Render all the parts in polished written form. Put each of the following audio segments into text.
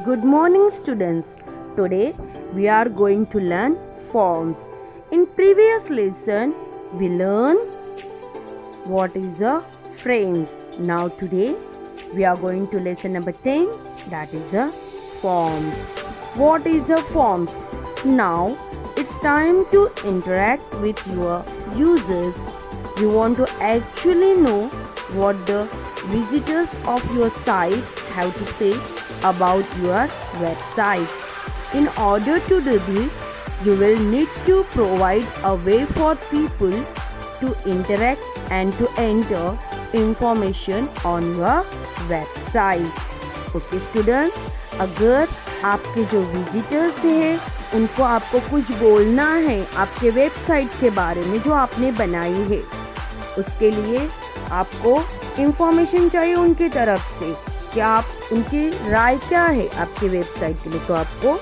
Good morning, students. Today we are going to learn forms. In previous lesson, we learned what is a frames. Now today we are going to lesson number 10, that is a forms. What is a forms? Now it's time to interact with your users. You want to actually know what the visitors of your site have to say about your website. In order to do this, you will need to provide a way for people to interact and to enter information on your website. Okay students, अगर आपके जो visitors हैं उनको आपको कुछ बोलना है आपके वेबसाइट के बारे में जो आपने बनाई है, उसके लिए आपको इंफॉर्मेशन चाहिए उनकी तरफ से कि आप उनकी राय क्या है आपकी वेबसाइट के लिए, तो आपको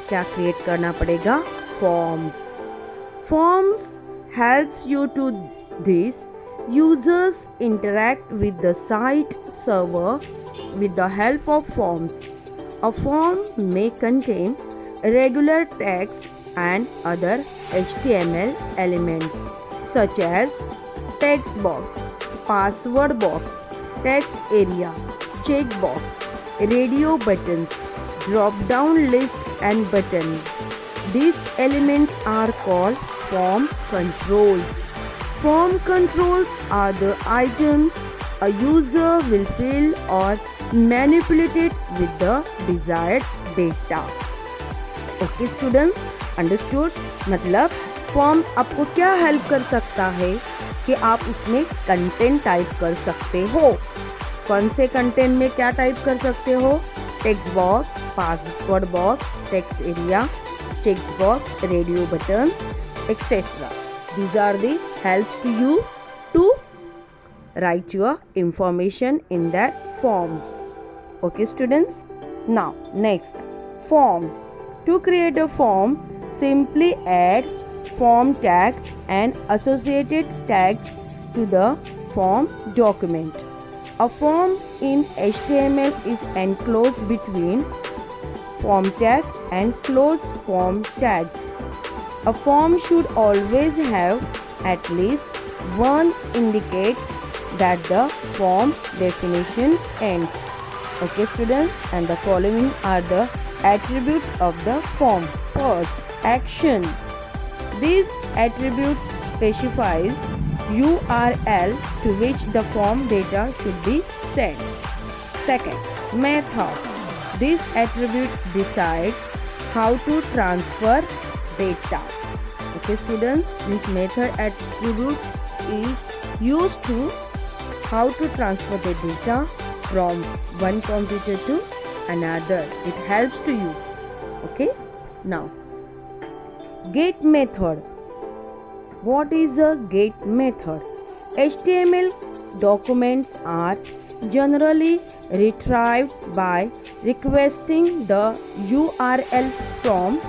क्या क्रिएट करना पड़ेगा? Forms. Forms helps you to this. Users interact with the site server with the help of forms. A form may contain regular text and other HTML elements such as text box, password box, text area, checkbox, radio buttons, drop-down list and buttons. These elements are called form controls. Form controls are the items a user will fill or manipulate it with the desired data. Okay students, understood? मतलब form आपको क्या help कर सकता है कि आप उसमें content type कर सकते हो. कौन से कंटेंट में क्या टाइप कर सकते हो? Text box, password box, text area, check box, radio button, etcetera. These are the helps to you to write your information in that form. Okay students, now next, form. To create a form, simply add form tag and associated tags to the form document. A form in HTML is enclosed between form tag and close form tags. A form should always have at least one indicates that the form definition ends. Okay students, and the following are the attributes of the form. First, action. This attribute specifies URL to which the form data should be sent. Second, method. This attribute decides how to transfer data. Okay students, this method attribute is used to how to transfer the data from one computer to another. It helps to you. Okay, now get method. What is a get method? HTML documents are generally retrieved by requesting the URL from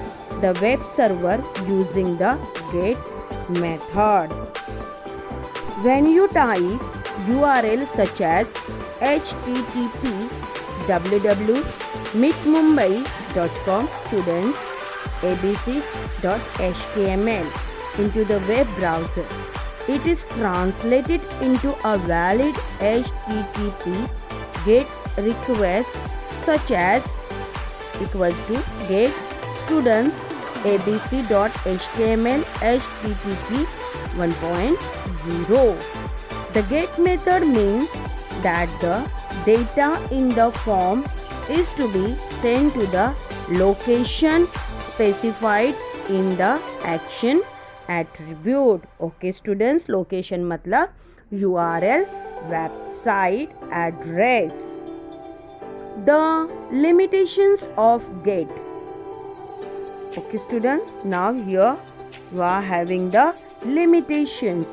the web server using the get method. When you type URL such as http www.meetmumbai.com students abc.html into the web browser, it is translated into a valid http get request such as equals to get students abc.html http 1.0. The get method means that the data in the form is to be sent to the location specified in the action attribute. Okay students, location मतलब URL, website address. The limitations of get. Okay students, now here you are having the limitations.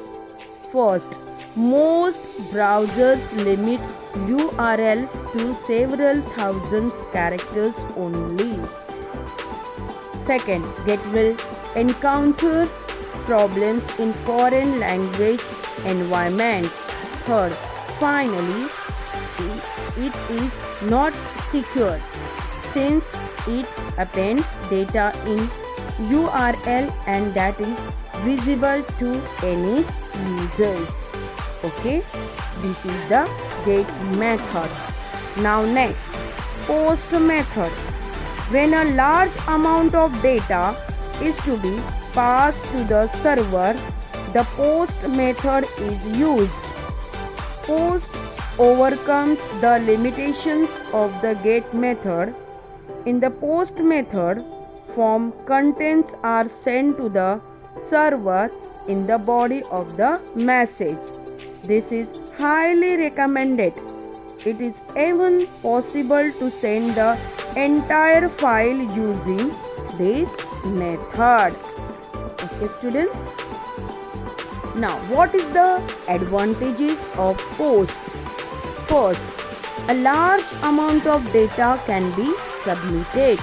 First, most browsers limit URLs to several thousands characters only. Second, get will encounter problems in foreign language environments. Third, finally, it is not secure. since it appends data in URL and that is visible to any users. Okay, this is the get method. Now next, post method. When a large amount of data is to be passed to the server, the post method is used. Post overcomes the limitations of the get method. In the post method, form contents are sent to the server in the body of the message. This is highly recommended. It is even possible to send the entire file using this method. Okay, students. Now, what is the advantages of post? First, a large amount of data can be submitted.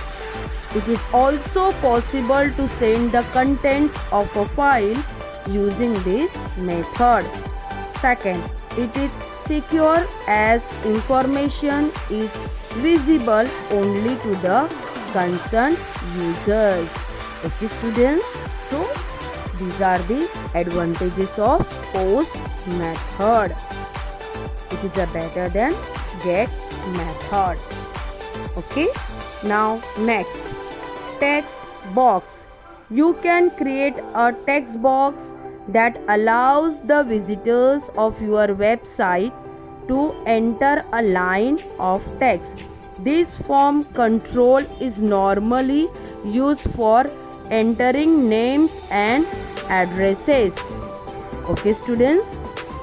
It is also possible to send the contents of a file using this method. Second, it is secure as information is visible only to the concerned users. Okay, students, so these are the advantages of post method. It is a better than get method. Okay, now next, text box. You can create a text box that allows the visitors of your website to enter a line of text. This form control is normally used for entering names and addresses. Okay, students,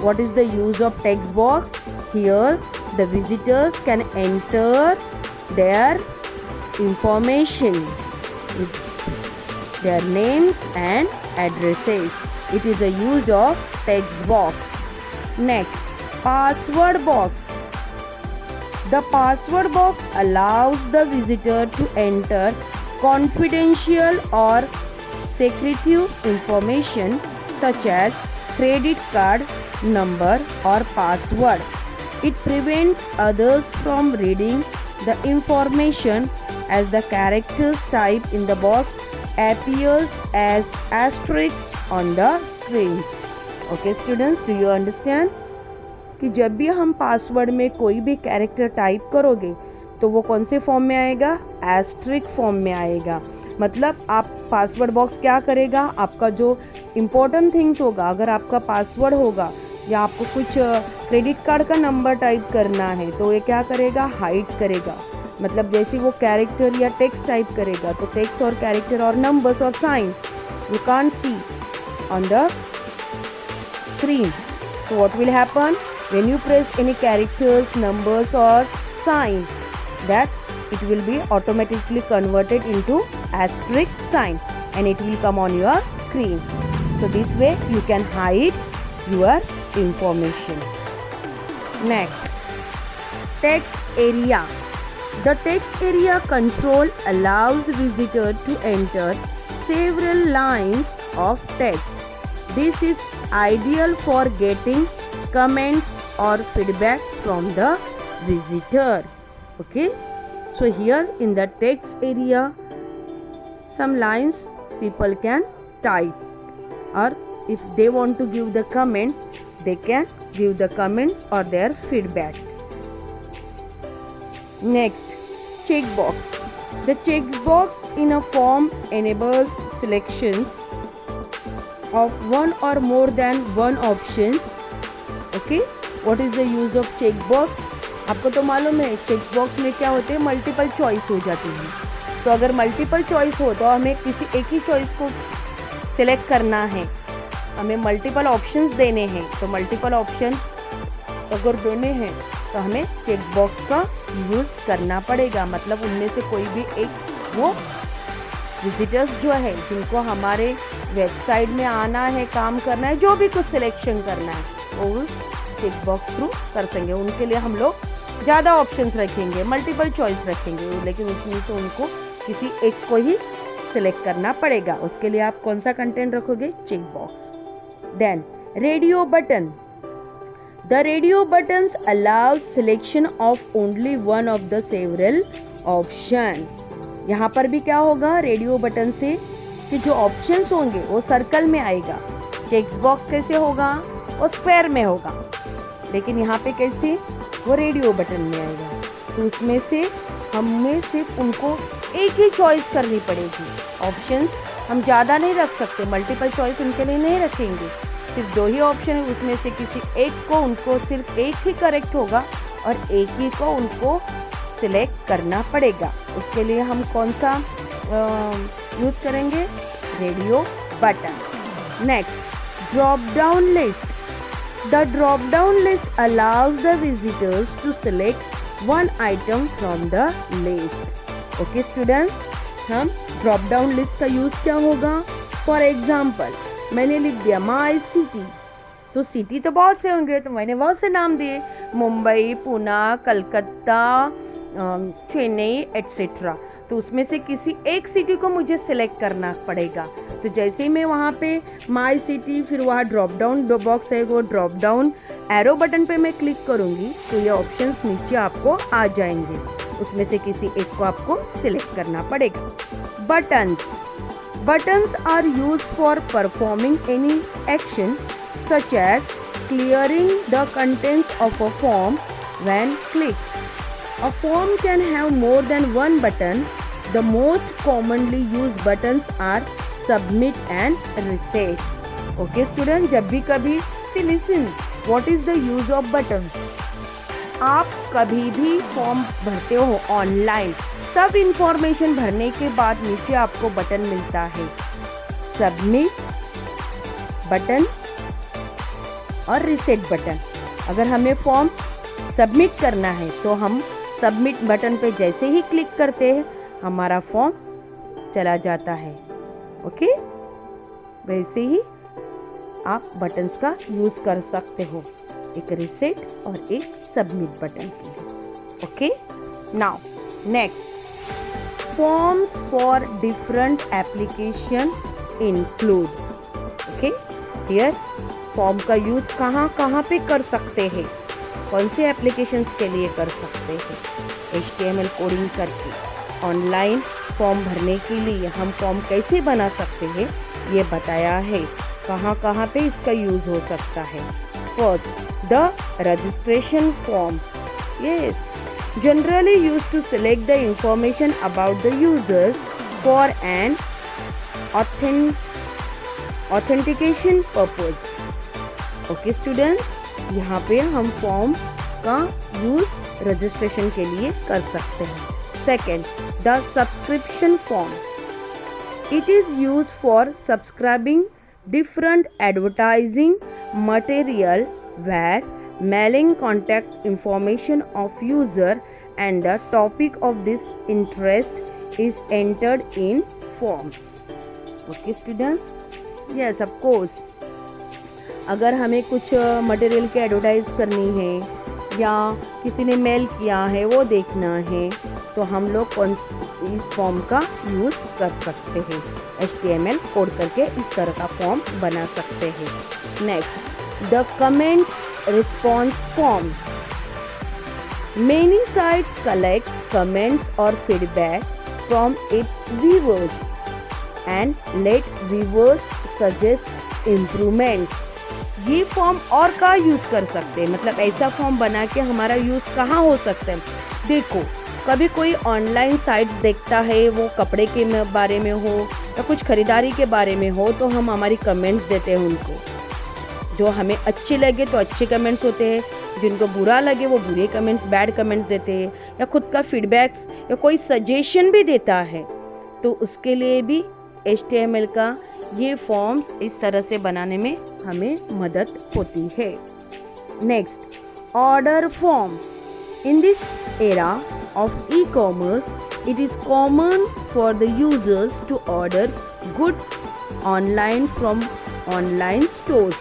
what is the use of text box? Here the visitors can enter their information, their names and addresses. It is a use of text box. Next, password box. The password box allows the visitor to enter confidential or secretive information such as credit card number or password. It prevents others from reading the information as the characters typed in the box appears as asterisks on the screen. Okay, students, do you understand? कि जब भी हम password में कोई भी character type करोगे तो वो कौन से फॉर्म में आएगा? एस्ट्रिक फॉर्म में आएगा. मतलब आप पासवर्ड बॉक्स क्या करेगा? आपका जो इम्पोर्टेंट थिंग्स होगा, अगर आपका पासवर्ड होगा या आपको कुछ क्रेडिट कार्ड का नंबर टाइप करना है तो ये क्या करेगा? हाइड करेगा. मतलब जैसे वो कैरेक्टर या टेक्स्ट टाइप करेगा तो टेक्स्ट और कैरेक्टर और नंबर्स और sign you can't see on the screen. So what will happen when you press any characters, numbers or sign, that it will be automatically converted into asterisk sign and it will come on your screen. So this way you can hide your information. Next, text area. The text area control allows visitor to enter several lines of text. This is ideal for getting comments or feedback from the visitor. Okay, so here in the text area some lines people can type, or if they want to give the comments they can give the comments or their feedback. Next, checkbox. The checkbox in a form enables selection of one or more than one options. Okay, what is the use of checkbox? आपको तो मालूम है checkbox में क्या होते हैं, multiple choice हो जाती है. तो अगर मल्टीपल चॉइस हो तो हमें किसी एक ही चॉइस को सिलेक्ट करना है, हमें मल्टीपल ऑप्शंस देने हैं. तो मल्टीपल ऑप्शन अगर देने हैं तो हमें चेकबॉक्स का यूज़ करना पड़ेगा. मतलब उनमें से कोई भी एक वो विजिटर्स जो है जिनको हमारे वेबसाइट में आना है, काम करना है, जो भी कुछ सिलेक्शन करना है वो चेकबॉक्स थ्रू कर सकेंगे. उनके लिए हम लोग ज़्यादा ऑप्शंस रखेंगे, मल्टीपल चॉइस रखेंगे, लेकिन उसमें से उनको किसी एक को ही सिलेक्ट करना पड़ेगा. उसके लिए आप कौन सा कंटेंट रखोगे? Checkbox. Then radio button. The radio buttons allows selection of only one of the several option. यहाँ पर भी क्या होगा, रेडियो बटन से कि जो ऑप्शंस होंगे वो सर्कल में आएगा। टेक्स्ट बॉक्स कैसे होगा, वो स्क्वायर में होगा, लेकिन यहाँ पे कैसे, वो रेडियो बटन में आएगा। तो उसमें से हमें सिर्फ उनको एक ही चॉइस करनी पड़ेगी। ऑप्शंस हम ज़्यादा नहीं रख सकते, मल्टीपल चॉइस उनके लिए नहीं रखेंगे। सिर्फ 2 ही ऑप्शन है, उसमें से किसी एक को उनको सिर्फ एक ही करेक्ट होगा और एक ही को उनको सिलेक्ट करना पड़ेगा। उसके लिए हम कौन सा यूज़ करेंगे, radio button. Next, drop down list. The drop down list allows the visitors to select one item from the list. Okay students, हम ड्रॉप डाउन लिस्ट का यूज़ क्या होगा। फॉर एग्जाम्पल, मैंने लिख दिया माई सिटी, तो city तो बहुत से होंगे, तो मैंने बहुत से नाम दिए, मुंबई, पुणे, कलकत्ता, चेन्नई एट्सेट्रा। तो उसमें से किसी एक सिटी को मुझे सिलेक्ट करना पड़ेगा। तो जैसे ही मैं वहाँ पे माई सिटी, फिर वहाँ ड्रॉप डाउन बॉक्स है, वो ड्रॉप डाउन एरो बटन पे मैं क्लिक करूँगी तो ये ऑप्शंस नीचे आपको आ जाएंगे। उसमें से किसी एक को आपको सिलेक्ट करना पड़ेगा। Buttons. Buttons are used for performing any action such as clearing the contents of a form when clicked. A form can have more than one button. The most commonly used buttons are submit and reset. Okay students, जब भी कभी listen, what is the use of buttons? आप कभी भी form भरते हो online, सब information भरने के बाद नीचे आपको बटन मिलता है, सबमिट बटन और रिसेट बटन। अगर हमें फॉर्म सबमिट करना है तो हम सबमिट बटन पे जैसे ही क्लिक करते हैं हमारा फॉर्म चला जाता है। ओके, वैसे ही आप बटन्स का यूज कर सकते हो, एक रिसेट और एक सबमिट बटन के लिए। Okay, now next, forms for different application include. Okay, here form का यूज कहाँ पे कर सकते हैं, कौन से एप्लीकेशंस के लिए कर सकते हैं। HTML कोडिंग करके ऑनलाइन फॉर्म भरने के लिए हम फॉर्म कैसे बना सकते हैं ये बताया है, कहाँ पे इसका यूज हो सकता है। First, the registration form. Yes, generally used to select the information about the users for an authentication purpose. Okay students, यहाँ पे हम फॉर्म का यूज रजिस्ट्रेशन के लिए कर सकते हैं। Second, the subscription form. It is used for subscribing different advertising material where mailing contact information of user and the topic of this interest is entered in form. Okay students, yes of course, अगर हमें कुछ material की advertise करनी है या किसी ने mail किया है वो देखना है तो हम लोग कौन इस फॉर्म का यूज़ कर सकते हैं। HTML कोड करके इस तरह का फॉर्म बना सकते हैं। Next, the comment response form. Many sites collect comments or feedback from its viewers and let viewers suggest improvements. ये फॉर्म और का यूज कर सकते हैं, मतलब ऐसा फॉर्म बना के हमारा यूज कहाँ हो सकता है। देखो, कभी कोई ऑनलाइन साइट्स देखता है, वो कपड़े के बारे में हो या कुछ खरीदारी के बारे में हो, तो हम हमारी कमेंट्स देते हैं उनको। जो हमें अच्छे लगे तो अच्छे कमेंट्स होते हैं, जिनको बुरा लगे वो बुरे कमेंट्स, बैड कमेंट्स देते हैं, या खुद का फीडबैक्स या कोई सजेशन भी देता है। तो उसके लिए भी HTML का ये फॉर्म्स इस तरह से बनाने में हमें मदद होती है। Next, order form. In this era of e-commerce, it is common for the users to order goods online from online stores.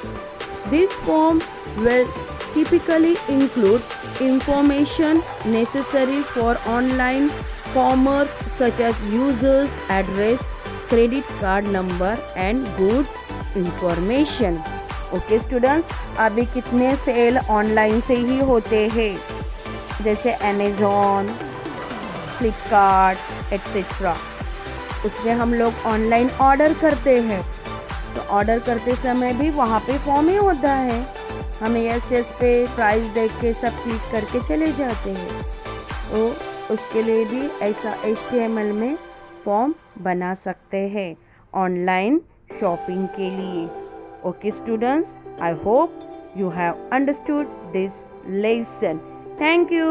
This form will typically include information necessary for online commerce such as users address, credit card number and goods information. Okay students, अभी कितने cell online से ही होते हैं, जैसे Amazon, Flipkart etcetera. उसमें हम लोग online order करते हैं, तो ऑर्डर करते समय भी वहाँ पे फॉर्म ही होता है। हमें यस यस पे प्राइस देख के सब क्लिक करके चले जाते हैं। तो उसके लिए भी ऐसा HTML में फॉर्म बना सकते हैं ऑनलाइन शॉपिंग के लिए। Okay students, I hope you have understood this lesson. Thank you.